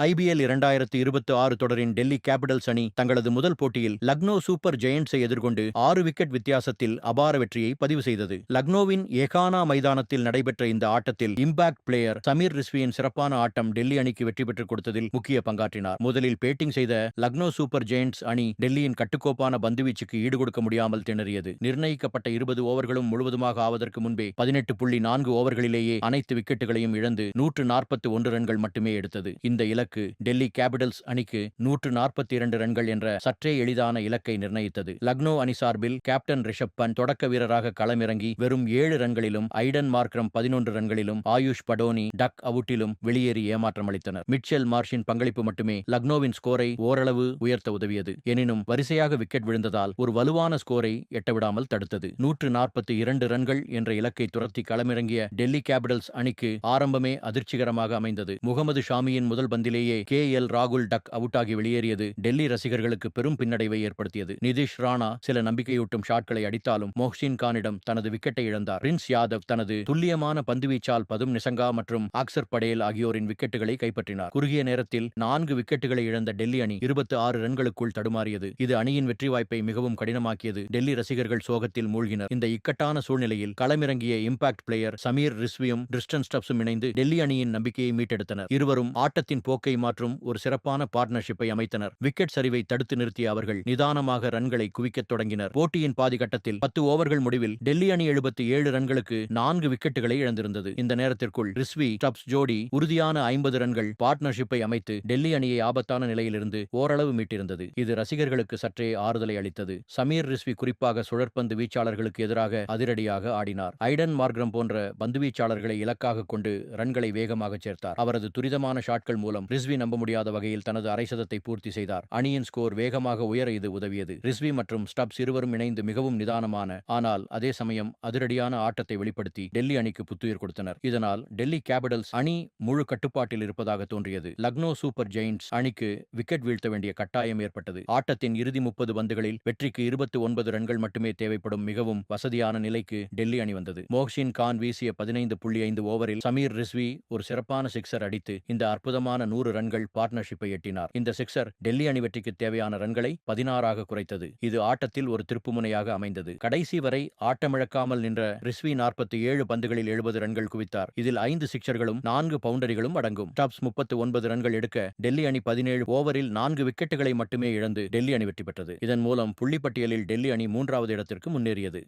IPL 2026 தொடரின் Delhi Capitals அணி தங்களது முதல் போட்டியில் லக்னோ சூப்பர் ஜெயண்ட்ஸை எதிர்கொண்டு 6 விக்கெட் வித்தியாசத்தில் அபார வெற்றியை பதிவு செய்தது. லக்னோவின் ஏகானா மைதானத்தில் நடைபெற்ற இந்த ஆட்டத்தில் இம்பாக்ட் பிளேயர் சமீர் ரிஸ்வியின் சிறப்பான ஆட்டம் டெல்லி அணிக்கு வெற்றி பெற்றுக் கொடுத்ததில் முக்கிய பங்காற்றினார். முதலில் பேட்டிங் செய்த லக்னோ சூப்பர் ஜெயண்ட்ஸ் அணி டெல்லியின் கட்டுக்கோப்பான பந்துவீச்சுக்கு ஈடுகொடுக்க முடியாமல் திணறியது. நிர்ணயிக்கப்பட்ட 20 ஓவர்களும் முழுவதுமாக ஆவதற்கு முன்பே 18.4 ஓவர்களிலேயே அனைத்து விக்கெட்டுகளையும் இழந்து 141 ரன்கள் மட்டுமே எடுத்தது. இந்த இலக்கு டெல்லி கேபிட்டல்ஸ் அணிக்கு 142 ரன்கள் என்ற சற்றே எளிதான இலக்கை நிர்ணயித்தது. லக்னோ அணி சார்பில் கேப்டன் ரிஷப் பண்ட் தொடக்க வீரராக களமிறங்கி வெறும் 7 ரன்களிலும், ஐடன் மார்க்ரம் 11 ரன்களிலும், ஆயுஷ் படோனி டக் அவுட்டிலும் வெளியேறி ஏமாற்றம் அளித்தனர். மிட்செல் மார்ஷின் பங்களிப்பு மட்டுமே லக்னோவின் ஸ்கோரை ஓரளவு உயர்த்த உதவியது. எனினும் வரிசையாக விக்கெட் விழுந்ததால் ஒரு வலுவான ஸ்கோரை எட்டவிடாமல் தடுத்தது. 142 ரன்கள் என்ற இலக்கை துரத்தி களமிறங்கிய டெல்லி கேபிட்டல்ஸ் அணிக்கு ஆரம்பமே அதிர்ச்சிகரமாக அமைந்தது. முகமது ஷாமியின் முதல் பந்திலேயே KL ராகுல் டக் அவுட்டாகி வெளியேறியது டெல்லி ரசிகர்களுக்கு பெரும் பின்னடைவை ஏற்படுத்தியது. நிதிஷ் ராணா சில நம்பிக்கையூட்டும் ஷாட்களை அடித்தாலும் மொஹ்சின் கானிடம் தனது விக்கெட்டை இழந்தார். பிரின்ஸ் யாதவ் தனது துல்லியமான பந்துவீச்சால் பதும் நிசங்கா மற்றும் அக்சர் படேல் ஆகியோரின் விக்கெட்டுகளை கைப்பற்றினார். குறுகிய நேரத்தில் 4 விக்கெட்டுகளை இழந்த டெல்லி அணி 26 ரன்களுக்குள் தடுமாறியது. இது அணியின் வெற்றி வாய்ப்பை மிகவும் கடினமாக்கியது. டெல்லி ரசிகர்கள் சோகத்தில் மூழ்கினர். இந்த இக்கட்டான சூழ்நிலையில் களமிறங்கிய இம்பாக்ட் பிளேயர் சமீர் ரிஸ்வியும் டிஸ்டன் ஸ்டப்ஸும் இணைந்து டெல்லி அணியின் நம்பிக்கையை மீட்டெடுத்தனர். இருவரும் ஆட்டத்தின் போக்கை மாற்றும் ஒரு சிறப்பான பார்ட்னர்ஷிப்பை அமைத்தனர். விக்கெட் சரிவை தடுத்து நிறுத்திய அவர்கள் நிதானமாக ரன்களை குவிக்கத் தொடங்கினர். போட்டியின் பாதி கட்டத்தில் 10 ஓவர்கள் முடிவில் டெல்லி அணி 77 ரன்களுக்கு 4 விக்கெட்டுகளை இழந்திருந்தது. இந்த நேரத்திற்குள் ரிஸ்வி ஸ்டப்ஸ் ஜோடி உறுதியான 50 ரன்கள் பார்ட்னர்ஷிப்பை அமைத்து டெல்லி அணியை ஆபத்தான நிலையிலிருந்து ஓரளவு மீட்டிருந்தது. இது ரசிகர்களுக்கு சற்றே ஆறுதலை அளித்தது. சமீர் ரிஸ்வி குறிப்பாக சுழற்பந்து வீச்சாளர்களுக்கு எதிராக அதிரடியாக ஆடினார். ஐடன் மார்க்ரம் போன்ற பந்துவீச்சாளர்களை இலக்காக கொண்டு ரன்களை வேகமாக சேர்த்தார். அவரது துரிதமான ஷாட்கள் மூலம் ரிஸ்வி நம்ப முடியாத வகையில் தனது அரை சதத்தை பூர்த்தி செய்தார். அணியின் ஸ்கோர் வேகமாக உயர இது உதவியது. ரிஸ்வி மற்றும் ஸ்டப்ஸ் இருவரும் இணைந்து மிகவும் நிதானமான ஆனால் அதே சமயம் அதிரடியான ஆட்டத்தை வெளிப்படுத்தி டெல்லி அணிக்கு புத்துயிர் கொடுத்தனர். இதனால் டெல்லி கேபிட்டல்ஸ் அணி முழு கட்டுப்பாட்டில் இருப்பதாக தோன்றியது. லக்னோ சூப்பர் ஜெயண்ட்ஸ் அணிக்கு விக்கெட் வீழ்த்த வேண்டிய கட்டாயம் ஏற்பட்டது. ஆட்டத்தின் இறுதி 30 பந்துகளில் வெற்றிக்கு 29 ரன்கள் மட்டுமே தேவைப்படும் மிகவும் வசதியான நிலைக்கு டெல்லி அணி வந்தது. மொஹ்சின் கான் வீசிய 15.5 ஓவரில் சமீர் ரிஸ்வி ஒரு சிறப்பான சிக்ஸர் அடித்து இந்த அற்புதமான 100 ரன்கள் பார்ட்னர்ஷிப்பை எட்டினார். இந்த சிக்ஸர் டெல்லி அணி வெற்றிக்கு தேவையான ரன்களை 16 குறைத்தது. இது ஆட்டத்தில் ஒரு திருப்புமுனையாக அமைந்தது. கடைசி வரை ஆட்டமிழக்காமல் நின்ற ரிஸ்வி 47 பந்துகளில் 70 ரன்கள் குவித்தார். இதில் 5 சிக்ஸர்களும் 4 பவுண்டரிகளும் அடங்கும். ஸ்டப்ஸ் 39 ரன்கள் எடுக்க டெல்லி அணி 17 ஓவரில் 4 விக்கெட்டுகளை மட்டுமே இழந்து டெல்லி அணி வெற்றி பெற்றது. இதன் மூலம் புள்ளிப்பட்டியலில் டெல்லி அணி 3வது இடத்திற்கு முன்னேறியது.